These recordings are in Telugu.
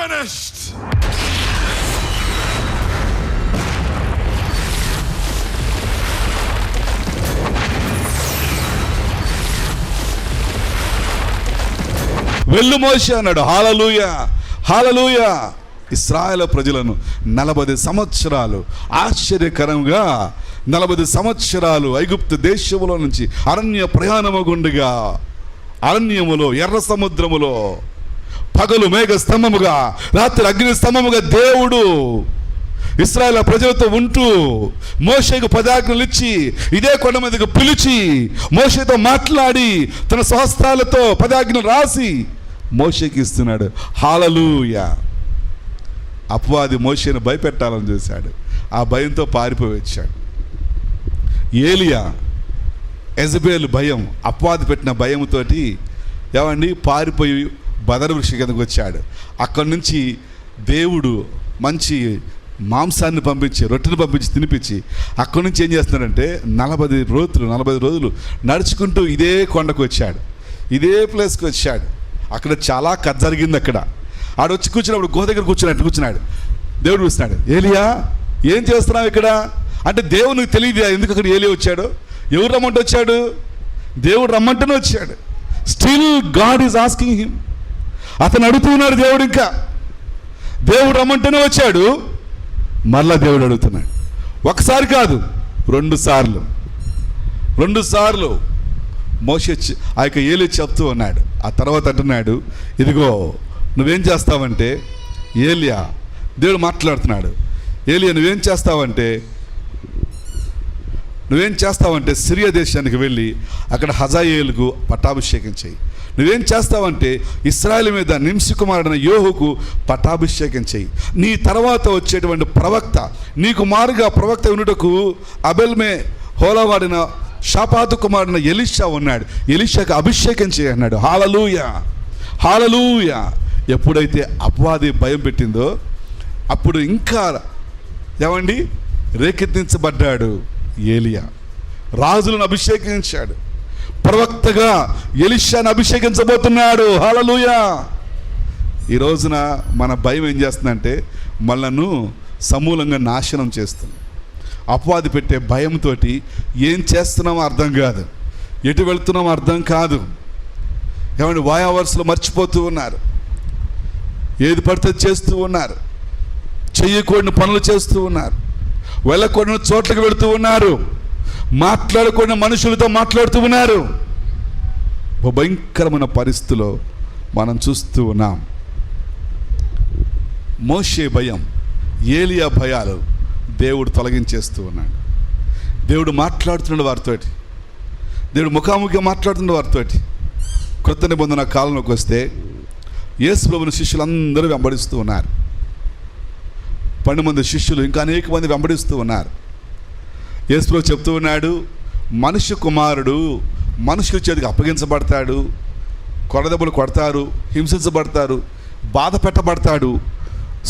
finished. వెళ్ళు మోషే అన్నాడు. హల్లెలూయా, హల్లెలూయా. ఇశ్రాయేలు ప్రజలను 40 సంవత్సరాలు ఆశ్చర్యకరంగా 40 సంవత్సరాలు ఐగుప్తు దేశములో నుంచి అరణ్య ప్రయాణము గుండుగా, అరణ్యములో, ఎర్ర సముద్రములో పగలు మేఘ స్తంభముగా, రాత్రి అగ్ని స్తంభముగా దేవుడు ఇశ్రాయేలు ప్రజలతో ఉంటూ మోషేకు 10 ఆజ్ఞలు ఇచ్చి ఇదే కొండ మీదకు పిలిచి మోషేతో మాట్లాడి తన స్వహస్తాలతో 10 ఆజ్ఞలు రాసి మోషేకి ఇస్తున్నాడు. హల్లెలూయా. అపవాది మోషేను భయపెట్టాలని చూశాడు. ఆ భయంతో పారిపోయి వచ్చాడు. ఏలియా యెజబెలు భయం, అపవాది పెట్టిన భయంతోటి ఏమండి పారిపోయి బదరు వృక్షం కిందకు వచ్చాడు. అక్కడి నుంచి దేవుడు మంచి మాంసాన్ని పంపించి, రొట్టెను పంపించి తినిపించి అక్కడి నుంచి ఏం చేస్తున్నాడంటే 40 రోజులు నడుచుకుంటూ ఇదే కొండకు వచ్చాడు, ఇదే ప్లేస్కి వచ్చాడు. అక్కడ చాలా కథ జరిగింది. అక్కడ ఆడొచ్చి కూర్చున్నప్పుడు గుహ దగ్గర కూర్చున్నాడు. దేవుడు చూస్తున్నాడు, ఏలియా ఏం చేస్తున్నావు ఇక్కడ అంటే, దేవునికి తెలియదు ఎందుకు అక్కడ ఏలియా వచ్చాడు. ఎవరు రమ్మంటే వచ్చాడు? దేవుడు రమ్మంటేనే వచ్చాడు. Still God is asking him. అతను అడుగుతున్నాడు దేవుడు. ఇంకా దేవుడు రమ్మంటేనే వచ్చాడు. మరలా దేవుడు అడుగుతున్నాడు. ఒకసారి కాదు, 2 సార్లు మోషే ఆ యొక్క ఏలియా చెప్తూ ఉన్నాడు. ఆ తర్వాత అంటున్నాడు, ఇదిగో నువ్వేం చేస్తావంటే, ఏలియా దేవుడు మాట్లాడుతున్నాడు, ఏలియా నువ్వేం చేస్తావంటే సిరియా దేశానికి వెళ్ళి అక్కడ హజాయేలుకు పట్టాభిషేకం చేయి. నువ్వేం చేస్తావంటే ఇశ్రాయేలు మీద నింసి కుమారుడైన యోహుకు పట్టాభిషేకం చేయి. నీ తర్వాత వచ్చేటువంటి ప్రవక్త, నీకు మారుగా ప్రవక్త ఉన్నటకు అబెల్మే హోలవాడిన షాపాతు కుమారుడైన ఎలీషా ఉన్నాడు. ఎలీషాకు అభిషేకం చేయన్నాడు. హల్లెలూయా, హల్లెలూయా. ఎప్పుడైతే అపవాది భయం పెట్టిందో అప్పుడు ఇంకా ఏమండి రేకెత్తించబడ్డాడు ఏలియా. రాజులను అభిషేకించాడు. ప్రవక్తగా ఎలీషాను అభిషేకించబోతున్నాడు. హల్లెలూయా. ఈ రోజున మన భయం ఏం చేస్తుందంటే మనను సమూలంగా నాశనం చేస్తుంది. అపవాది పెట్టే భయంతో ఏం చేస్తున్నామో అర్థం కాదు, ఎటు వెళ్తున్నామో అర్థం కాదు. ఏమంటే వాయావర్స్లో మర్చిపోతూ ఉన్నారు, ఏది పడితే చేస్తూ ఉన్నారు, చెయ్యకూడని పనులు చేస్తూ ఉన్నారు, వెళ్ళకూడని చోట్లకు వెళుతూ ఉన్నారు, మాట్లాడకూడని మనుషులతో మాట్లాడుతూ ఉన్నారు. భయంకరమైన పరిస్థితిలో మనం చూస్తూ ఉన్నాం. మోషే భయం, ఏలియా భయాలు దేవుడు తొలగించేస్తూ ఉన్నాడు. దేవుడు మాట్లాడుతున్నాడు వారితోటి, దేవుడు ముఖాముఖిగా మాట్లాడుతున్నాడు వారితోటి. క్రొత్త నిబంధన కాలంలోకి వస్తే యేసు ప్రభువుని శిష్యులందరూ వెంబడిస్తూ ఉన్నారు. 12 మంది శిష్యులు, ఇంకా అనేక మంది వెంబడిస్తూ ఉన్నారు. యేసు ప్రభు చెప్తూ ఉన్నాడు, మనుష్య కుమారుడు మనుషుల చేతికి అప్పగించబడతాడు, కొరదెబ్బలు కొడతారు, హింసించబడతారు, బాధ పెట్టబడతాడు,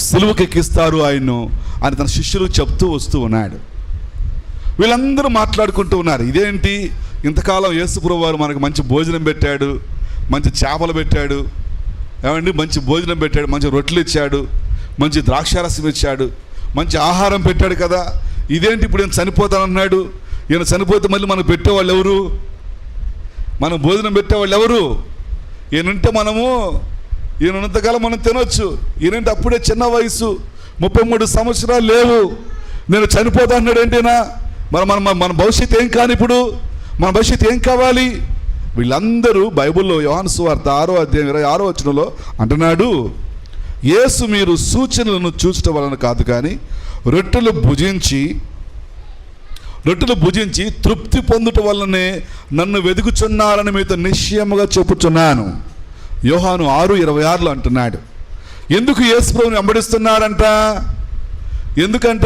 సిలువకి ఎక్కిస్తారు ఆయన్ను అని తన శిష్యులు చెప్తూ వస్తూ ఉన్నాడు. వీళ్ళందరూ మాట్లాడుకుంటూ ఉన్నారు, ఇదేంటి ఇంతకాలం యేసు ప్రభు వారు మనకు మంచి భోజనం పెట్టాడు, మంచి చేపలు పెట్టాడు, ఏమండి మంచి భోజనం పెట్టాడు, మంచి రొట్టెలు ఇచ్చాడు, మంచి ద్రాక్షారసం ఇచ్చాడు, మంచి ఆహారం పెట్టాడు కదా, ఇదేంటి ఇప్పుడు ఈయన చనిపోతానన్నాడు, ఈయన చనిపోతే మళ్ళీ మనకు పెట్టేవాళ్ళు ఎవరు, మనం భోజనం పెట్టేవాళ్ళు ఎవరు, ఈయనంటే ఈయన ఉన్నంతకాలం మనం తినొచ్చు, ఈయనంటే అప్పుడే చిన్న వయసు 33 సంవత్సరాలు లేవు, నేను చనిపోతా అన్నాడు ఏంటినా, మన భవిష్యత్తు ఏం కాని, ఇప్పుడు మన భవిష్యత్తు ఏం కావాలి. వీళ్ళందరూ బైబిల్లో యోహాను సువార్త 6వ అధ్యాయం 26వ వచనంలో అంటున్నాడు, యేసు మీరు సూచనలను చూచడం వలన కాదు కానీ రొట్టెలు భుజించి తృప్తి పొందుట వల్లనే నన్ను వెదుకుచున్నారని మీతో నిశ్చయముగా చెప్పుచున్నాను. యోహాను 6:26లో అంటున్నాడు. ఎందుకు యేసు ప్రభువుని వెంబడిస్తున్నారంట? ఎందుకంట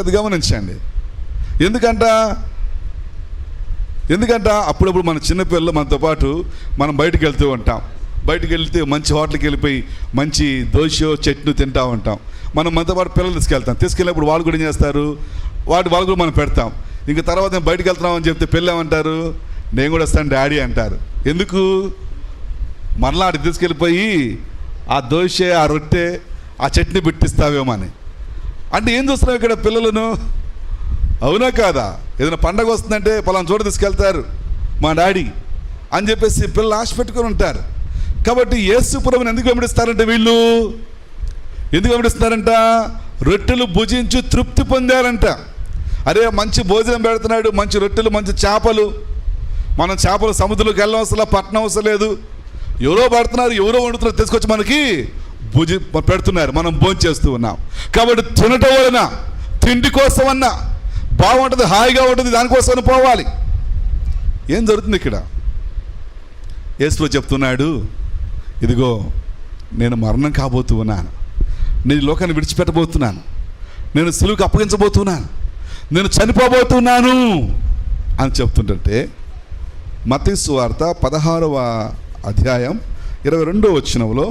అది గమనించండి. ఎందుకంట అప్పుడప్పుడు మన చిన్నపిల్లలు మనతో పాటు మనం బయటకు వెళ్తూ ఉంటాం. బయటకు వెళ్తే మంచి హోటల్కి వెళ్ళిపోయి మంచి దోశ చట్నీ తింటూ ఉంటాం. మనం మనతో పాటు పిల్లలు తీసుకెళ్ళినప్పుడు వాళ్ళు కూడా ఏం చేస్తారు, వాళ్ళు కూడా మనం పెడతాం. ఇంక తర్వాత నేను బయటకు వెళ్తున్నామని చెప్తే పిల్లలు ఏమంటారు, నేను కూడా వస్తాను డాడీ అంటారు. ఎందుకు? మరలా అటు తీసుకెళ్ళిపోయి ఆ దోశ, ఆ రొట్టె, ఆ చట్నీ పెట్టిస్తావేమో అని. అంటే ఏం చూస్తున్నావు ఇక్కడ పిల్లలను? అవునా కాదా? ఏదైనా పండగ వస్తుందంటే పలానా చోట తీసుకెళ్తారు మా డాడీ అని చెప్పేసి పిల్లలు ఆశ పెట్టుకొని ఉంటారు. కాబట్టి యేసు ప్రభువుని ఎందుకు వెంబడిస్తారంటే వీళ్ళు ఎందుకు వెంబడిస్తున్నారంట? రొట్టెలు భుజించి తృప్తి పొందారంట. అరే మంచి భోజనం పెడుతున్నాడు, మంచి రొట్టెలు, మంచి చేపలు. మనం చేపలు సముద్రంలోకి వెళ్ళవసరం, పట్టణం అవసరం లేదు. ఎవరో పడుతున్నారు, ఎవరో వండుతున్నారు, తీసుకొచ్చి మనకి పెడుతున్నారు, మనం భోంచేస్తూ ఉన్నాం. కాబట్టి తినటం వలన, తిండి కోసం అన్నా బాగుంటుంది, హాయిగా ఉంటుంది, దానికోసం పోవాలి. ఏం జరుగుతుంది ఇక్కడ? యేసు చెప్తున్నాడు, ఇదిగో నేను మరణం కాబోతూ ఉన్నాను, నేను లోకాన్ని విడిచిపెట్టబోతున్నాను, నేను సిలువకు అప్పగించబోతున్నాను, నేను చనిపోబోతున్నాను అని చెప్తుంటే మత్తయి సువార్త 16వ అధ్యాయం 22వ వచనంలో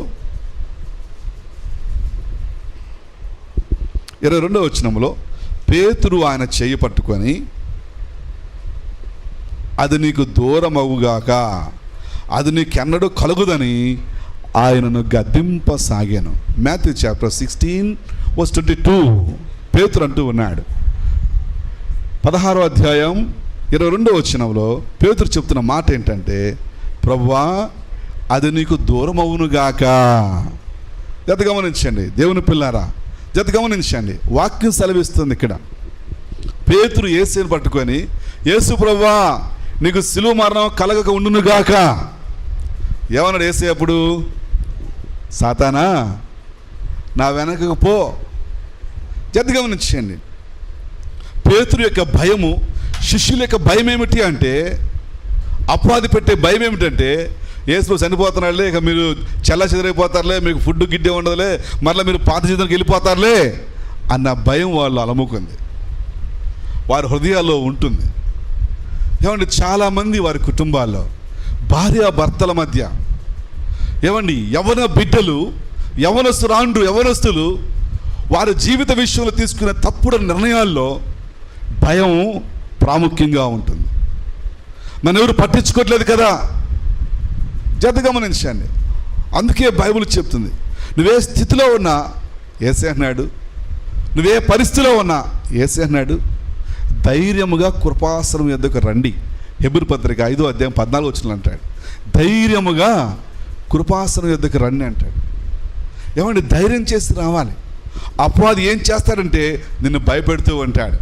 22వ వచనంలో పేతురు ఆయన చెయ్యి పట్టుకొని, అది నీకు దూరమవుగాక, అది నీకెన్నడూ కలుగుదని ఆయనను గద్దింపసాగాను. మాథ్యూ చాప్టర్ 16:22 పేతురు అంటూ ఉన్నాడు. 16వ అధ్యాయం 22వ వచనంలో పేతురు చెప్తున్న మాట ఏంటంటే, ప్రభువా అది నీకు దూరమవునుగాక. జత గమనించండి దేవుని పిల్లారా, జత గమనించండి. వాక్యం సెలవిస్తుంది ఇక్కడ. పేతురు యేసుని పట్టుకొని, యేసు ప్రభువా నీకు సిలువ మరణం కలగక ఉండునుగాక. ఏమన్నాడు యేసు అప్పుడు? సాతానా నా వెనకకు పో. జత గమనించండి. పేతురు యొక్క భయము, శిష్యుల యొక్క భయం ఏమిటి అంటే, అపవాది పెట్టే భయం ఏమిటంటే, యేసు చనిపోతున్నాడులే, ఇక మీరు చెల్ల చెదరైపోతారులే, మీకు ఫుడ్ గిడ్డే ఉండదులే, మరలా మీరు పాత జీవితానికి వెళ్ళిపోతారులే అన్న భయం వాళ్ళు అలముకుంది, వారి హృదయాల్లో ఉంటుంది. ఏమండి, చాలామంది వారి కుటుంబాల్లో భార్యాభర్తల మధ్య, ఏమండి యవన బిడ్డలు, యవనస్తులు వారి జీవిత విషయంలో తీసుకునే తప్పుడు నిర్ణయాల్లో భయం ప్రాముఖ్యంగా ఉంటుంది. నన్ను ఎవరు పట్టించుకోవట్లేదు కదా. జత గమనించండి. అందుకే బైబిల్ చెప్తుంది, నువ్వే స్థితిలో ఉన్నా యేసే అన్నాడు, నువ్వే పరిస్థితిలో ఉన్నా యేసే అన్నాడు, ధైర్యముగా కృపాసనం యొద్దకు రండి. హెబ్రీ పత్రిక 5వ అధ్యాయం 14వ వచనంలో అంటాడు, ధైర్యముగా కృపాసనం యొద్దకు రండి అంటాడు. ఏమండి, ధైర్యం చేసి రావాలి. అపవాది ఏం చేస్తాడంటే నిన్ను భయపెడుతూ ఉంటాడు.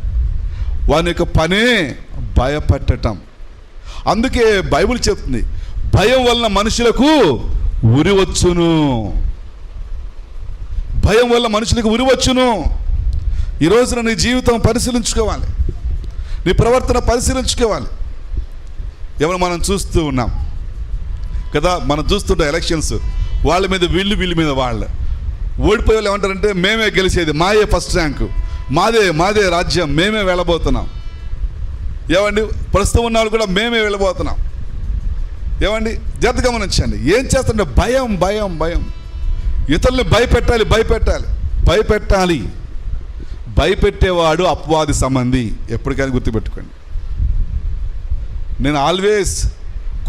వాని యొక్క పనే భయపెట్టటం. అందుకే బైబిల్ చెప్తుంది, భయం వలన మనుషులకు ఉరి వచ్చును. భయం వల్ల మనుషులకు ఉరి వచ్చును. ఈ రోజున నీ జీవితం పరిశీలించుకోవాలి, నీ ప్రవర్తన పరిశీలించుకోవాలి. ఎవరు మనం చూస్తూ ఉన్నాం కదా, మనం చూస్తుంటాం ఎలక్షన్స్, వాళ్ళ మీద వీళ్ళు, వీళ్ళ మీద వాళ్ళు. ఓడిపోయే వాళ్ళు ఏమంటారంటే మేమే గెలిచేది, మాయే ఫస్ట్ ర్యాంకు, మాదే రాజ్యం, మేమే వెళ్ళబోతున్నాం. ఏమండి, ప్రస్తుతం ఉన్న వాళ్ళు కూడా మేమే వెళ్ళబోతున్నాం. ఏమండి, జాగ్రత్త గమనించండి. ఏం చేస్తుంటే భయం. ఇతరులను భయపెట్టాలి. భయపెట్టేవాడు అపవాది సంబంధి. ఎప్పటికైనా గుర్తుపెట్టుకోండి. నేను ఆల్వేస్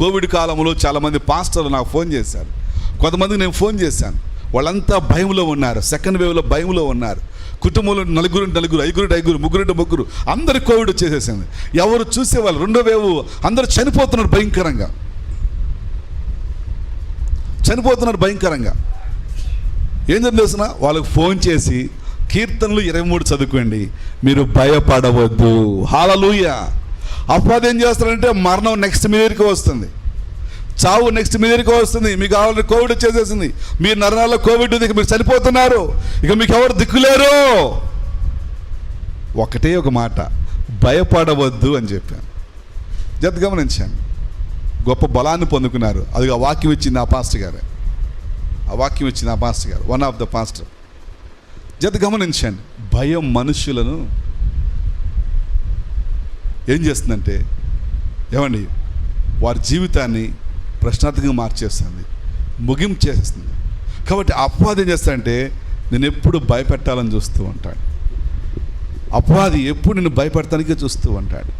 కోవిడ్ కాలంలో చాలామంది పాస్టర్లు నాకు ఫోన్ చేశారు, కొంతమందికి నేను ఫోన్ చేశాను. వాళ్ళంతా భయంలో ఉన్నారు, సెకండ్ వేవ్లో భయంలో ఉన్నారు. కుటుంబంలో నలుగురు, 5, 3, అందరికి కోవిడ్ వచ్చేసేసింది. ఎవరు చూసేవాళ్ళు, రెండో వేవ్, అందరూ చనిపోతున్నారు భయంకరంగా. ఏం తెలిసిన వాళ్ళకి ఫోన్ చేసి కీర్తనలు 23 చదువుకోండి, మీరు భయపడవద్దు. హల్లెలూయా. అపవాది ఏం చేస్తారంటే మరణం నెక్స్ట్ మీ దగ్గరికి వస్తుంది, చావు నెక్స్ట్ మీ దగ్గరికి వస్తుంది. మీకు ఆల్రెడీ కోవిడ్ వచ్చేసేసింది, మీ నరాల్లో కోవిడ్ ఉంది, ఇక మీరు చనిపోతున్నారు, ఇక మీకు ఎవరు దిక్కులేరు. ఒకటే ఒక మాట, భయపడవద్దు అని చెప్పాను. జత గమనించాను. గొప్ప బలాన్ని పొందుకున్నారు. అది ఆ వాక్యం ఇచ్చింది ఆ పాస్టర్ గారు, వన్ ఆఫ్ ద పాస్టర్. జత గమనించండి. భయం మనుషులను ఏం చేస్తుందంటే, ఏమండి, వారి జీవితాన్ని ప్రశ్నార్థకంగా మార్చేస్తుంది, ముగింపు చేసేస్తుంది. కాబట్టి అపవాది ఏం చేస్తాడంటే నేను ఎప్పుడు భయపెట్టాలని చూస్తూ ఉంటాడు. అపవాది ఎప్పుడు నిన్ను భయపెడతానికే చూస్తూ ఉంటాడు.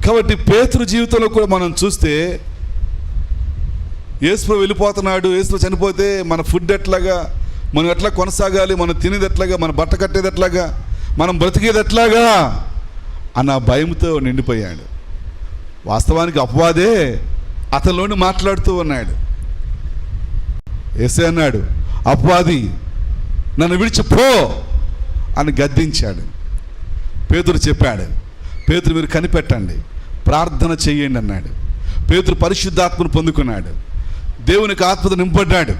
కాబట్టి పేతురు జీవితంలో కూడా మనం చూస్తే యేసు వెళ్ళిపోతున్నాడు, యేసు చనిపోతే మన ఫుడ్ ఎట్లాగా, మనం ఎట్లా కొనసాగాలి, మనం తినేది ఎట్లాగా, మన బట్ట కట్టేది ఎట్లాగా, మనం బ్రతికేది ఎట్లాగా అన్న భయంతో నిండిపోయాడు. వాస్తవానికి అపవాదే అతనిలోని మాట్లాడుతూ ఉన్నాడు. యేసే అన్నాడు, అపవాది నన్ను విడిచిపో అని గద్దించాడు. పేతురు చెప్పాడు, పేతురు మీరు కనిపెట్టండి, ప్రార్థన చెయ్యండి అన్నాడు. పేతురు పరిశుద్ధాత్మను పొందుకున్నాడు, దేవునికి ఆత్మతో నింపడ్డాడు,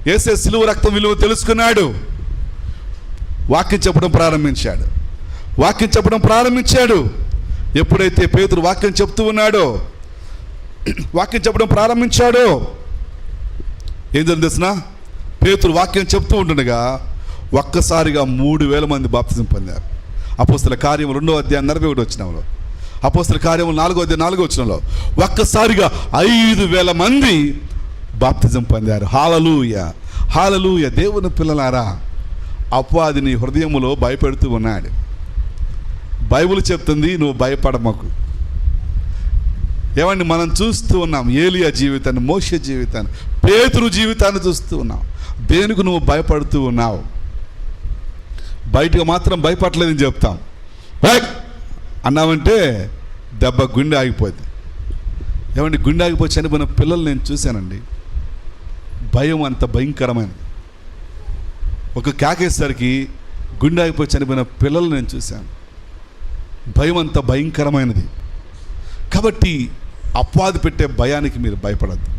యేసే సిలువ రక్తం విలువ తెలుసుకున్నాడు, వాక్యం చెప్పడం ప్రారంభించాడు. ఎప్పుడైతే పేతురు వాక్యం చెప్తూ ఉన్నాడో, వాక్యం చెప్పడం ప్రారంభించాడో ఏం జరిగింది తెలిసిన? పేతురు వాక్యం చెప్తూ ఉంటుండగా ఒక్కసారిగా 3,000 మంది బాప్తిజం పొందారు. అపోస్తల కార్యం 2వ అధ్యాయం 41 వచనంలో, అపోస్తల కార్యం 4వ అధ్యాయం 4వ వచనంలో ఒక్కసారిగా 5,000 మంది బాప్తిజం పొందారు. హల్లెలూయా, హల్లెలూయా. దేవుని పిల్లలారా, అపవాది నీ హృదయములో భయపెడుతూ ఉన్నాడు. బైబిల్ చెప్తుంది, నువ్వు భయపడమకు. ఏమండి, మనం చూస్తూ ఉన్నాం ఏలియా జీవితాన్ని, మోషే జీవితాన్ని, పేతురు జీవితాన్ని చూస్తూ ఉన్నాం. దేనికి నువ్వు భయపడుతూ ఉన్నావు? బయటకు మాత్రం భయపడలేదని చెప్తాం, అన్నామంటే దెబ్బ గుండె ఆగిపోద్ది. ఏమండి, గుండె ఆగిపోయి చనిపోయిన పిల్లలు నేను చూశానండి. భయం అంత భయంకరమైనది. ఒక కేకేసరికి గుండె ఆగిపోయి చనిపోయిన పిల్లలు నేను చూశాను. భయం అంత భయంకరమైనది. కాబట్టి అపవాది పెట్టే భయానికి మీరు భయపడద్దు.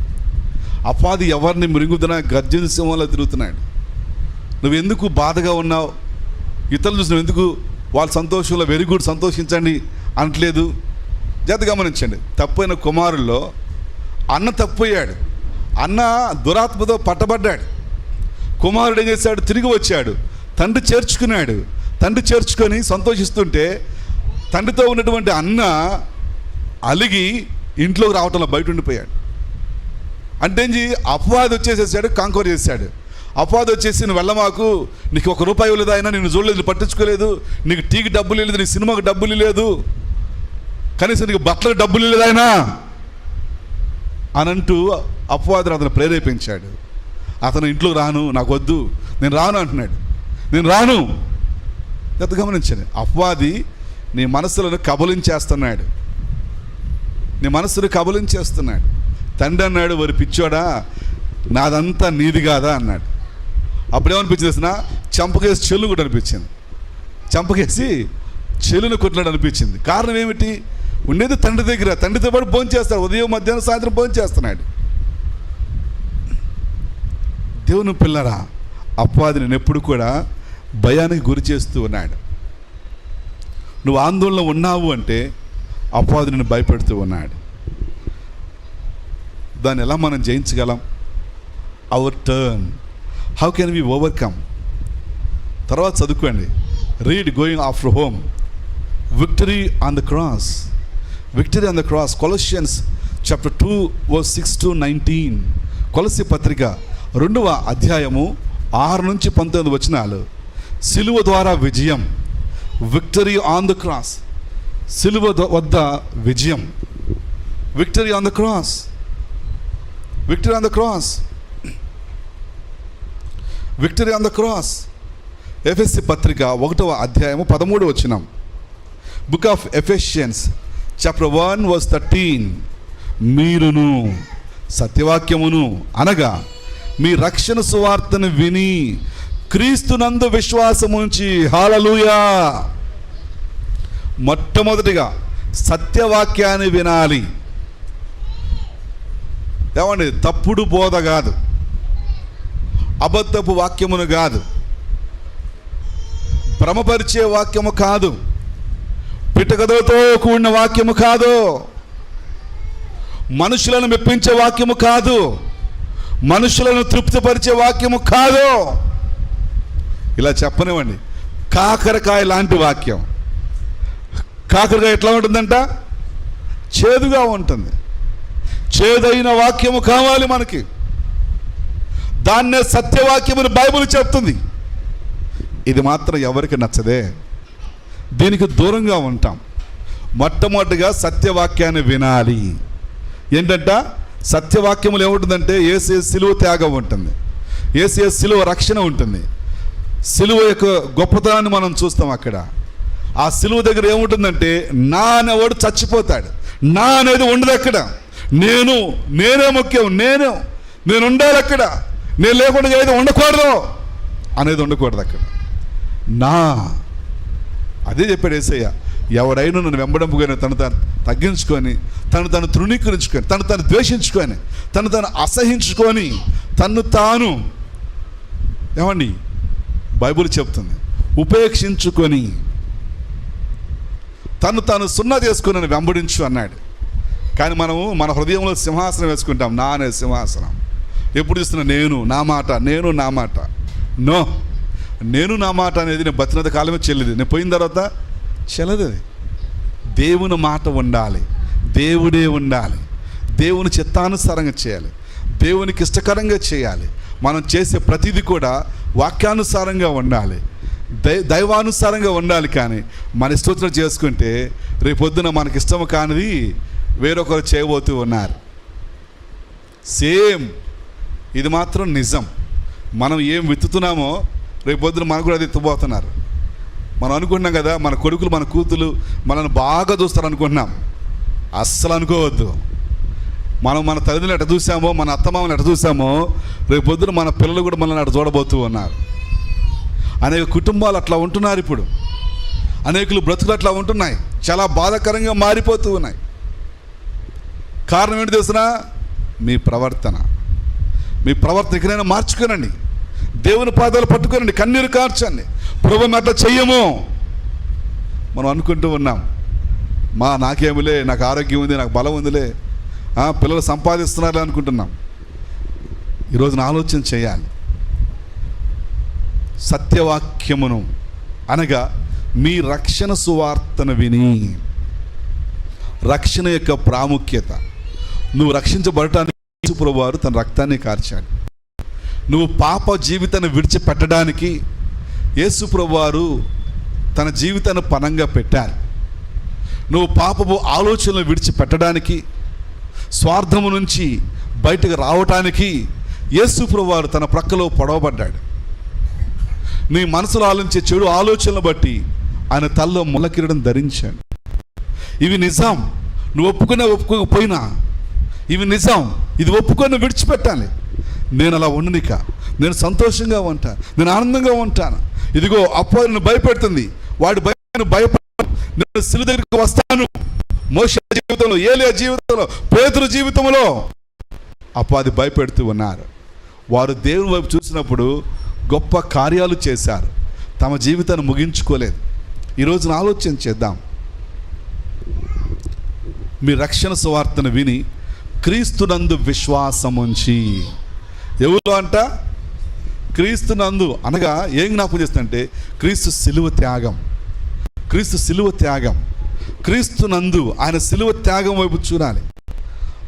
అపవాది ఎవరిని మృంగుతున్నా గర్జన సింహంలో తిరుగుతున్నాడు. నువ్వు ఎందుకు బాధగా ఉన్నావు? ఇతరులు చూసిన ఎందుకు వాళ్ళ సంతోషంలో వెరీ గుడ్ సంతోషించండి అనట్లేదు? జాగ్రత్త గమనించండి. తప్పైన కుమారుల్లో అన్న తప్పయ్యాడు. అన్న దురాత్మతో పట్టబడ్డాడు. కుమారుడు ఏం చేశాడు? తిరిగి వచ్చాడు, తండ్రి చేర్చుకున్నాడు. తండ్రి చేర్చుకొని సంతోషిస్తుంటే తండ్రితో ఉన్నటువంటి అన్న అలిగి ఇంట్లోకి రావటంలో బయట ఉండిపోయాడు. అంటే అపవాది వచ్చేసేసాడు, కాంకోర్ చేశాడు. అపవాది వచ్చేసి నువ్వు వెళ్ళమాకు, నీకు ₹1 ఇవ్వలేదు, ఆయన నిన్ను చూడలేదు, పట్టించుకోలేదు, నీకు టీకి డబ్బులు లేదు, నీ సినిమాకి డబ్బులు లేదు, కనీసం నీకు బట్టలకు డబ్బులు లేదు ఆయన అని అంటూ అపవాదిని అతను ప్రేరేపించాడు. అతను ఇంట్లోకి రాను, నాకు వద్దు, నేను రాను అంటున్నాడు. నేను రాను. ఎంత గమనించండి, అపవాది నీ మనసులను కబలించేస్తున్నాడు. నీ మనసును కబలించేస్తున్నాడు. తండ్రి అన్నాడు, వారి పిచ్చోడా, నాదంతా నీది కాదా అన్నాడు. అప్పుడేమనిపించింది తెలిసిన? చంపకేసి చెల్లు కూడా అనిపించింది. చంపకేసి చెల్లును కొట్టినాడు అనిపించింది. కారణం ఏమిటి? ఉండేది తండ్రి దగ్గర, తండ్రితో పాటు భోజనం చేస్తాడు. ఉదయం మధ్యాహ్నం సాయంత్రం భోజనం చేస్తున్నాడు. దేవుని పిల్లరా, అపవాది నేను ఎప్పుడు కూడా భయానికి గురి చేస్తూ ఉన్నాడు. నువ్వు ఆందోళన ఉన్నావు అంటే అపవాది నిన్ను భయపెడుతూ ఉన్నాడు. దాన్ని ఎలా మనం జయించగలం? Our turn, how can we overcome? తర్వాత చదువుకోండి, read going after home, victory on the cross, victory on the cross. Colossians chapter 2 verse 6 to 19. కొలస్సీ పత్రిక 2వ అధ్యాయము 6 నుంచి 19 వచనాలు. సిలువ ద్వారా విజయం, విక్టరీ ఆన్ ద క్రాస్. సిలువ వద్ద విజయం, victory on the cross, victory on the cross, victory on the cross. ఎఫెసీ పత్రిక 1వ అధ్యాయము 13వ వచనం. Book of Ephesians chapter 1 verse 13. మీరును సత్యవాక్యమును అనగా మీ రక్షణ సువార్తను విని క్రీస్తునందు విశ్వాసముంచి, హల్లెలూయా. మొట్టమొదటిగా సత్యవాక్యాన్ని వినాలి. ఏమండి, తప్పుడు బోధ కాదు, అబద్ధపు వాక్యమును కాదు, భ్రమపరిచే వాక్యము కాదు, పిట్టకథలతో కూడిన వాక్యము కాదు, మనుషులను మెప్పించే వాక్యము కాదు, మనుషులను తృప్తిపరిచే వాక్యము కాదు. ఇలా చెప్పనివ్వండి, కాకరకాయ లాంటి వాక్యం. కాకరకాయ ఎట్లా ఉంటుందంట? చేదుగా ఉంటుంది. చేదైన వాక్యము కావాలి మనకి. దాన్నే సత్యవాక్యమని బైబిల్ చెప్తుంది. ఇది మాత్రం ఎవరికి నచ్చదే, దీనికి దూరంగా ఉంటాం. మొట్టమొదటిగా సత్యవాక్యాన్ని వినాలి. ఏంటంట? సత్యవాక్యములు ఏముంటుందంటే యేసు సిలువ త్యాగం ఉంటుంది, యేసు సిలువ రక్షణ ఉంటుంది. సిలువ యొక్క గొప్పతనాన్ని మనం చూస్తాం అక్కడ. ఆ సిలువ దగ్గర ఏముంటుందంటే నా అనేవాడు చచ్చిపోతాడు, నా అనేది ఉండదు అక్కడ. నేనే ముఖ్యం, నేను ఉండాలి అక్కడ, నేను లేకుండా ఏదో ఉండకూడదు అనేది ఉండకూడదు అక్కడ. నా అదే చెప్పాడు యేసయ్య. ఎవడైనా నన్ను వెంబడింపుకొని తను తాను తగ్గించుకొని, తను తాను తృణీకరించుకొని, తను తాను ద్వేషించుకొని, తను తాను అసహించుకొని, తను తాను ఏమండి బైబిల్ చెప్తుంది ఉపేక్షించుకొని, తను తాను సున్నా చేసుకొని నన్ను వెంబడించు అన్నాడు. కానీ మనము మన హృదయంలో సింహాసనం వేసుకుంటాం, నా అనే సింహాసనం. ఎప్పుడు చూస్తున్నా నేను నా మాట, నేను నా మాట. నో, నేను నా మాట అనేది నేను బతినంత కాలమే చెల్లిది, నేను పోయిన తర్వాత చెల్లదు. అది దేవుని మాట ఉండాలి, దేవుడే ఉండాలి, దేవుని చిత్తానుసారంగా చేయాలి, దేవునికి ఇష్టకరంగా చేయాలి. మనం చేసే ప్రతిదీ కూడా వాక్యానుసారంగా ఉండాలి, దైవానుసారంగా ఉండాలి. కానీ మన ఇష్టం చేసుకుంటే రేపొద్దున మనకి ఇష్టం కానిది వేరొకరు చేయబోతూ ఉన్నారు. సేమ్ ఇది మాత్రం నిజం. మనం ఏం విత్తుతున్నామో రేపొద్దున మనకు కూడా అది ఎత్తుపోతున్నారు. మనం అనుకుంటున్నాం కదా, మన కొడుకులు మన కూతులు మనల్ని బాగా చూస్తారు అనుకుంటున్నాం. అస్సలు అనుకోవద్దు. మనం మన తల్లిదండ్రులు ఎట్ట చూసామో, మన అత్తమామలు ఎట్ట చూసామో, రేపొద్దున మన పిల్లలు కూడా మనల్ని అట్ట చూడబోతూ ఉన్నారు. అనేక కుటుంబాలు అట్లా ఉంటున్నారు. ఇప్పుడు అనేకులు బ్రతుకులు అట్లా ఉంటున్నాయి, చాలా బాధాకరంగా మారిపోతూ ఉన్నాయి. కారణం ఏంటి తెలుసునా? మీ ప్రవర్తన ఎక్కడైనా మార్చుకోనండి, దేవుని పాదాలు పట్టుకోనండి, కన్నీరు కార్చండి. ప్రభువు అట్లా చెయ్యము. మనం అనుకుంటూ ఉన్నాం, నాకేమిలే, నాకు ఆరోగ్యం ఉంది, నాకు బలం ఉందిలే, పిల్లలు సంపాదిస్తున్నారులే అనుకుంటున్నాం. ఈరోజున ఆలోచన చేయాలి. సత్యవాక్యమును అనగా మీ రక్షణ సువార్తను విని, రక్షణ యొక్క ప్రాముఖ్యత, నువ్వు రక్షించబడటానికి యేసు ప్రభువారు తన రక్తాన్ని కార్చాడు. నువ్వు పాప జీవితాన్ని విడిచిపెట్టడానికి యేసు ప్రభువారు తన జీవితాన్ని పణంగా పెట్టారు. నువ్వు పాపపు ఆలోచనలు విడిచిపెట్టడానికి, స్వార్థము నుంచి బయటకు రావటానికి యేసు ప్రభువారు తన ప్రక్కలో పొడవబడ్డాడు. నీ మనసులో ఆలోచించే చెడు ఆలోచనలు బట్టి ఆయన తలలో ముళ్ళ కిరీటం ధరించాడు. ఇవి నిజం. నువ్వు ఒప్పుకోకపోయినా ఇవి నిజం. ఇది ఒప్పుకొని విడిచిపెట్టాలి. నేను అలా ఉండనిక, నేను సంతోషంగా ఉంటాను, నేను ఆనందంగా ఉంటాను. ఇదిగో అపవాది భయపెడుతుంది, వాడు భయపడ, నేను సిలువ దగ్గరికి వస్తాను. మోషే జీవితంలో, ఏలియా జీవితంలో, పేతురు జీవితంలో అపవాది భయపెడుతూ ఉన్నారు. వారు దేవుని వైపు చూసినప్పుడు గొప్ప కార్యాలు చేశారు, తమ జీవితాన్ని ముగించుకోలేదు. ఈరోజున ఆలోచన చేద్దాం. మీ రక్షణ సువార్తను విని క్రీస్తునందు విశ్వాసముంచి, ఎవరు అంట? క్రీస్తునందు అనగా ఏం జ్ఞాపకం చేస్తుందంటే క్రీస్తు సిలువ త్యాగం, క్రీస్తు సిలువ త్యాగం, క్రీస్తునందు ఆయన సిలువ త్యాగం వైపు చూడాలి.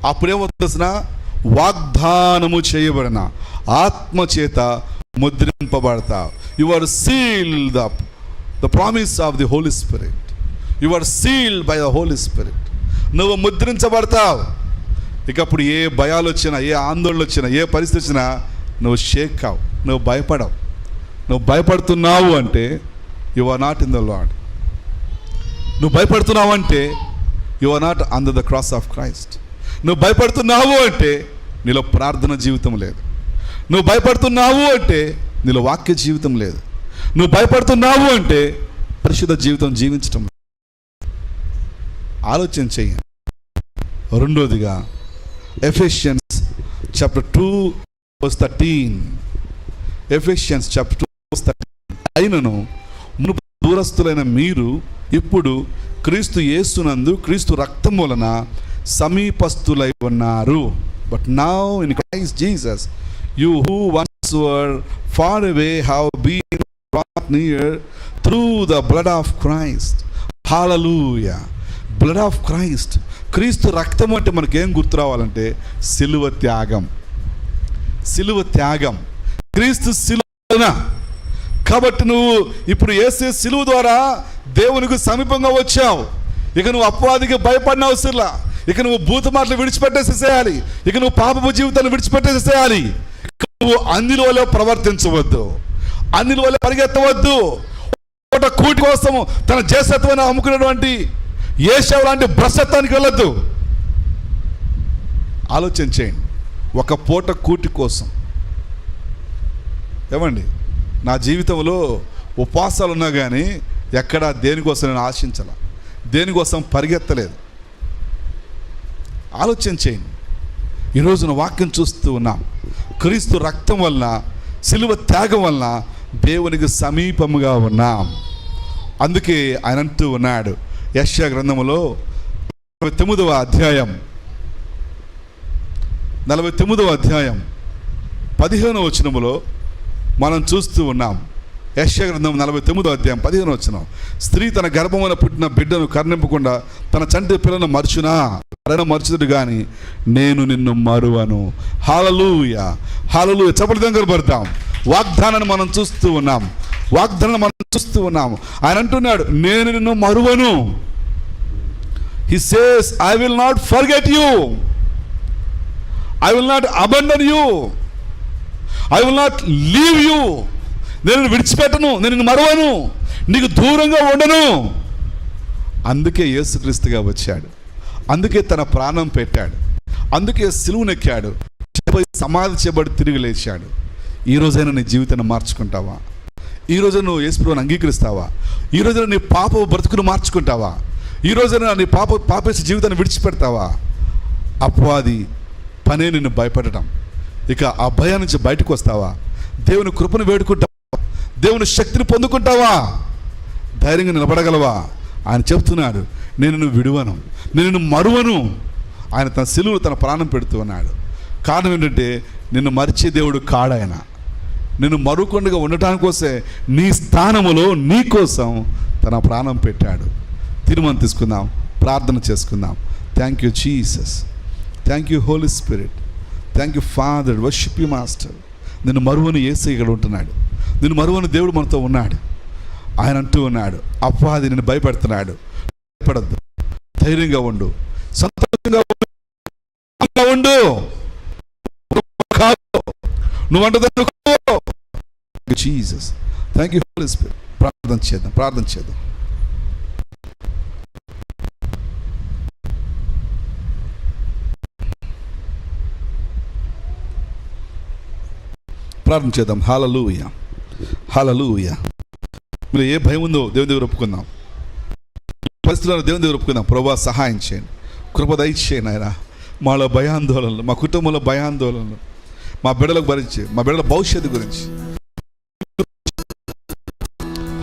అప్పుడేమవుతున్నా, వాగ్దానము చేయబడిన ఆత్మచేత ముద్రింపబడతావు. You are sealed up the promise of the holy spirit. You are sealed by the holy spirit. నువ్వు ముద్రించబడతావు. ఇక అప్పుడు ఏ భయాలు వచ్చినా, ఏ ఆందోళనలు వచ్చినా, ఏ పరిస్థితి వచ్చినా నువ్వు షేక్ కావు, నువ్వు భయపడవు. నువ్వు భయపడుతున్నావు అంటే you are not in the Lord. నువ్వు భయపడుతున్నావు అంటే you are not under the cross of Christ. నువ్వు భయపడుతున్నావు అంటే నీలో ప్రార్థన జీవితం లేదు. నువ్వు భయపడుతున్నావు అంటే నీలో వాక్య జీవితం లేదు. నువ్వు భయపడుతున్నావు అంటే పరిశుద్ధ జీవితం జీవించటం. ఆలోచన చెయ్యండి. రెండోదిగా ఎఫెసియన్స్ చాప్టర్ 2:13. Ephesians chapter 2:13. అయినను మునుపు దూరస్తులైన మీరు ఇప్పుడు క్రీస్తు యేసునందు క్రీస్తు రక్తం వలన సమీపస్తులై ఉన్నారు. But now in Christ Jesus you who once were far away have been brought near through the blood of Christ. Hallelujah. Blood of Christ. క్రీస్తు రక్తం అంటే మనకేం గుర్తు రావాలంటే సిలువ త్యాగం. సిలువ త్యాగం, క్రీస్తు సిలువ. కాబట్టి నువ్వు ఇప్పుడు యేసు సిలువ ద్వారా దేవునికి సమీపంగా వచ్చావు. ఇక నువ్వు అపవాదికి భయపడిన అవసరంలా. ఇక నువ్వు బూతు మాటలు విడిచిపెట్టేసేయాలి. ఇక నువ్వు పాపపు జీవితాన్ని విడిచిపెట్టేసేయాలి. నువ్వు అన్నిలో ప్రవర్తించవద్దు, అన్నిలో పరిగెత్తవద్దు. పూట కూటి కోసము తన జ్యేష్ఠత్వాన్ని అమ్ముకున్నటువంటి ఏశావు లాంటి భ్రష్టత్వానికి వెళ్ళొద్దు. ఆలోచన చేయండి. ఒక పూట కూటి కోసం ఏమండి, నా జీవితంలో ఉపవాసాలు ఉన్నా కానీ ఎక్కడా దేనికోసం నేను ఆశించాల, దేనికోసం పరిగెత్తలేదు. ఆలోచన చేయండి. ఈరోజున వాక్యం చూస్తూ ఉన్నాం. క్రీస్తు రక్తం వలన, సిలువ త్యాగం వలన దేవునికి సమీపముగా ఉన్నాం. అందుకే ఆయన అంటూ ఉన్నాడు యెషయా గ్రంథములో 49వ అధ్యాయం 15వ వచనములో మనం చూస్తూ ఉన్నాం. యెషయా గ్రంథం 49వ అధ్యాయం 15వ వచనం. స్త్రీ తన గర్భమున పుట్టిన బిడ్డను కరుణింపకుండా తన చంటి పిల్లను మర్చుదుడు కానీ నేను నిన్ను మరువను. హల్లెలూయా, హల్లెలూయా. చప్పటి దగ్గర పడతాం. వాగ్దానాన్ని మనం చూస్తూ ఉన్నాం. ఆయన అంటున్నాడు, నేను నిన్ను మరువను. He says, I will not forget you. I will not abandon you. I will not leave you. నేను విడిచిపెట్టను, నేను నిన్ను మరువను, నీకు దూరంగా ఉండను. అందుకే యేసుక్రీస్తుగా వచ్చాడు. అందుకే తన ప్రాణం పెట్టాడు. అందుకే సిలువనెక్కాడు. సమాధి చేయబడి తిరిగి లేచాడు. ఈ రోజైనా నీ జీవితాన్ని మార్చుకుంటావా? ఈ రోజు నువ్వు యేసుప్రభువుని అంగీకరిస్తావా? ఈ రోజున నీ పాప బ్రతుకును మార్చుకుంటావా? ఈ రోజున నీ పాపేసి జీవితాన్ని విడిచిపెడతావా? అపవాది పనే నిన్ను భయపడటం. ఇక ఆ భయం నుంచి బయటకు వస్తావా? దేవుని కృపను వేడుకుంటావా? దేవుని శక్తిని పొందుకుంటావా? ధైర్యంగా నిలబడగలవా? ఆయన చెప్తున్నాడు, నేను నిన్ను విడువను, నేను నిన్ను మరువను. ఆయన తన సిలువలో తన ప్రాణం పెడుతూ ఉన్నాడు. కారణం ఏంటంటే నిన్ను మరిచే దేవుడు కాడాయన. నిన్ను మరుకొండగా ఉండటానికి కోసే నీ స్థానములో నీ కోసం తన ప్రాణం పెట్టాడు. తీర్మానం తీసుకుందాం, ప్రార్థన చేసుకుందాం. Thank you Jesus, thank you Holi Spirit, thank you Father, worship you master. నిన్ను మరువని యేసయ్య ఇక్కడ ఉంటున్నాడు. నిన్ను మరువని దేవుడు మనతో ఉన్నాడు. ఆయన అంటూ ఉన్నాడు, అపవాది నిన్ను భయపెడుతున్నాడు. భయపడద్దు, ధైర్యంగా ఉండు, సంతోషంగా ఉండు. నువ్వు అంటూ Jesus. Thank you Holi spirit. ప్రార్థన చేద్దాం. ప్రార్థన చేద్దాం. హల్లెలూయా, హల్లెలూయా. మీరు ఏ భయం ఉందో దేవుని దగ్గర ఒప్పుకుందాం. పరిస్థితులను దేవుని దగ్గర ఒప్పుకుందాం. ప్రభువా సహాయం చేయండి, కృప దయచేయండి ఆయన. మాలో భయాందోళనలు, మా కుటుంబంలో భయాందోళనలు, మా బిడ్డలకు భరించి, మా బిడ్డల భవిష్యత్తు గురించి.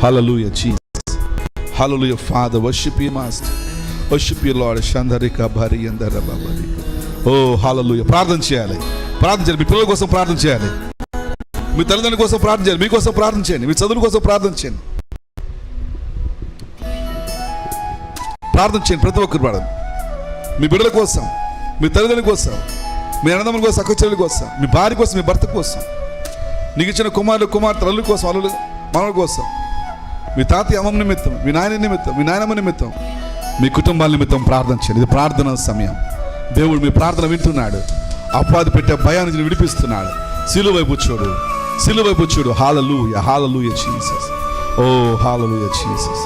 Hallelujah Jesus, hallelujah father, worship you master, worship you lord. షందరిక భరి అందర బాబరి. ఓ హల్లెలూయా. ప్రార్థన చేయాలి. మీ పిల్లల కోసం ప్రార్థన చేయాలి. మీ తల్లిదండ్రుల కోసం ప్రార్థన చేయాలి. మీకోసం ప్రార్థన చేయండి. మీ చదువుల కోసం ప్రార్థన చేయండి. ప్రతి ఒక్కరు ప్రార్థన. మీ బిడ్డల కోసం, మీ తల్లిదండ్రుల కోసం, మీ అన్నదమ్ముల కోసం, అక్కచెల్లెల కోసం, మీ భార్య కోసం, మీ భర్త కోసం, నీకు ఇచ్చిన కుమార్తె అల్లుల కోసం, మనల కోసం, మీ తాతయ్య అమ్మమ్మ నిమిత్తం, మీ నాయన నిమిత్తం, మీ నాయనమ్మ నిమిత్తం, మీ కుటుంబాల నిమిత్తం ప్రార్థన చేయండి. ఇది ప్రార్థన సమయం. దేవుడు మీ ప్రార్థన వింటున్నాడు. అపవాది పెట్టే భయాన్ని విడిపిస్తున్నాడు. సిలువ వైపు చూడు, సిలువ వైపు చూడు. Hallelujah, hallelujah Jesus. Oh hallelujah Jesus.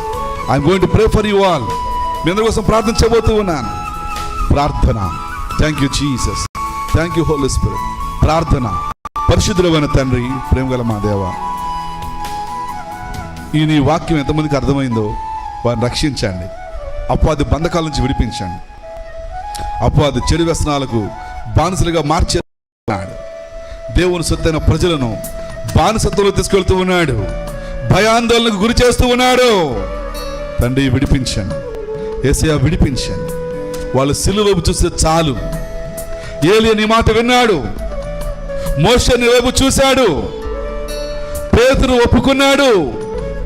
I'm going to pray for you all. మీ అందరి కోసం ప్రార్థన చేయబోతూ ఉన్నాను. ప్రార్థన. Thank you Jesus, thank you Holi spirit. ప్రార్థన. పరిశుద్ధుడైన తండ్రి, ప్రేమగల మా దేవా, ఈ నీ వాక్యం ఎంతమందికి అర్థమైందో వారిని రక్షించండి. అపవాది బంధకాల నుంచి విడిపించండి. అపవాది చెడు వ్యసనాలకు బానిసలుగా మార్చేస్తున్నాడు. దేవుని సొత్తైన ప్రజలను బానిసత్వంలో తీసుకెళ్తూ ఉన్నాడు. భయాందోళనకు గురి చేస్తూ ఉన్నాడు. తండ్రి విడిపించండి, యేసయ్యా విడిపించండి. వాళ్ళు సిలువ వైపు చూస్తే చాలు. ఏలియా నీ మాట విన్నాడు. మోషే నీ వైపు చూశాడు. పేతురు ఒప్పుకున్నాడు.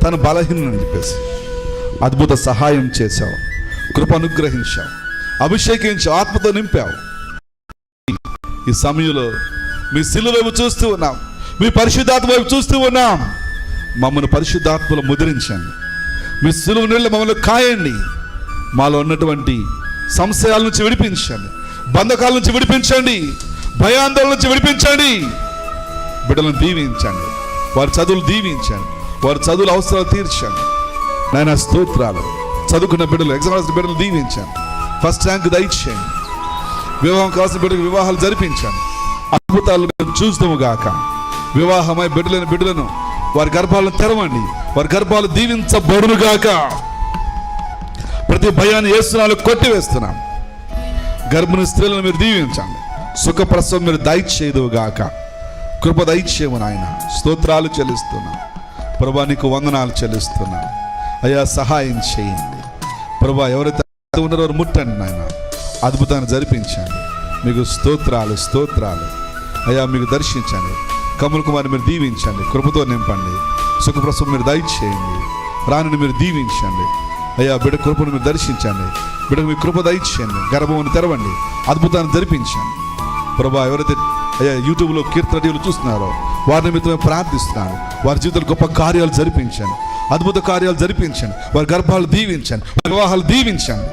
తను బలహీనని చెప్పేసి అద్భుత సహాయం చేశావు, కృప అనుగ్రహించావు, అభిషేకించావు, ఆత్మతో నింపావు. ఈ సమయంలో మీ సిలువ వైపు చూస్తూ ఉన్నాం, మీ పరిశుద్ధాత్మ వైపు చూస్తూ ఉన్నాం. మమ్మల్ని పరిశుద్ధాత్మలో ముద్రించండి. మీ సిలువ నీళ్ళు మమ్మల్ని కాయండి. మాలో ఉన్నటువంటి సంశయాల నుంచి విడిపించండి, బంధకాల నుంచి విడిపించండి, భయాందోళన నుంచి విడిపించండి. బిడ్డలను దీవించండి, వారి చదువులు దీవించండి, వారి చదువుల అవసరాలు తీర్చండి. నాయన స్తోత్రాలు. చదువుకున్న బిడ్డలు, ఎగ్జామ్ రాసిన బిడ్డలు దీవించండి, ఫస్ట్ ర్యాంక్ దయచేయండి. వివాహం కావాల్సిన బిడ్డలకు వివాహాలు జరిపించండి. అద్భుతాలు మేము చూస్తాము గాక. వివాహమై బిడ్డలను వారి గర్భాలను తెరవండి, వారి గర్భాలు దీవించబడును గాక. ప్రతి భయాన్ని యేసునామములో కొట్టివేస్తున్నాం. గర్భిణీ స్త్రీలను మీరు దీవించండి, సుఖప్రసవం మీరు దయచేయదు గాక. కృప దయచేయము నాయన. స్తోత్రాలు చెల్లిస్తున్నాం ప్రభా, నీకు వందనాలు చెల్లిస్తున్నాం అయ్యా. సహాయం చేయండి ప్రభా. ఎవరైతే ఉన్నారో వారు ముట్టండి నాయన, అద్భుతాన్ని జరిపించండి. మీకు స్తోత్రాలు స్తోత్రాలు అయ్యా. మీకు దర్శించండి. కమల్ కుమార్ మీరు దీవించండి, కృపతో నింపండి, సుఖప్రసవం మీరు దయచేయండి. రాణిని మీరు దీవించండి అయ్యా. బిడ్డ కృపను మీరు దర్శించండి, బిడ్డకు మీ కృప దయచేయండి. గర్భమును తెరవండి, అద్భుతాన్ని జరిపించండి ప్రభా. ఎవరైతే అయ్యా యూట్యూబ్లో కీర్తన టీవీలు చూస్తున్నారో వారి నిమిత్తమే ప్రార్థిస్తున్నాను. వారి జీవితంలో గొప్ప కార్యాలు జరిపించండి, అద్భుత కార్యాలు జరిపించండి. వారి గర్భాలు దీవించండి, వారి వివాహాలు దీవించండి.